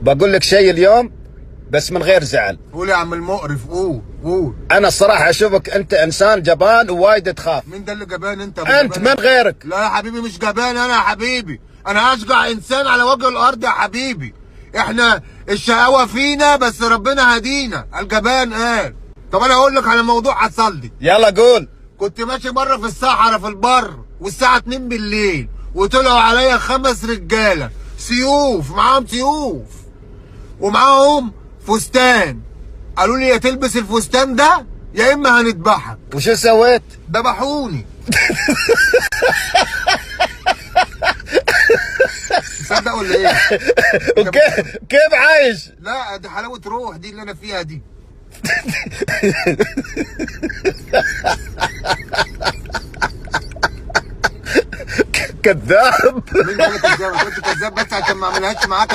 بقول لك شيء اليوم بس من غير زعل. قول يا عم المقرف، قول. انا الصراحه اشوفك انت انسان جبان ووايد تخاف. مين ده اللي جبان؟ انت انت جبان. من غيرك. لا يا حبيبي مش جبان انا يا حبيبي، انا اشجع انسان على وجه الارض يا حبيبي. احنا الشقاوه فينا بس ربنا هدينا، الجبان قال. طب انا اقول لك على موضوع حصل لي. يلا قول. كنت ماشي مره في الصحراء في البر والساعه 2 بالليل، وطلعوا عليا 5 رجاله سيوف، معاهم سيوف ومعاهم فستان. قالوا لي يا تلبس الفستان ده يا اما هنذبحك. وشو سويت؟ ذبحوني. تصدق ولا ايه؟ كيف عايش؟ لا دي حلاوه روح دي اللي انا فيها دي. كذاب. مين قال كذاب؟ كنت كذاب بس عشان ما اعملهاش معاك.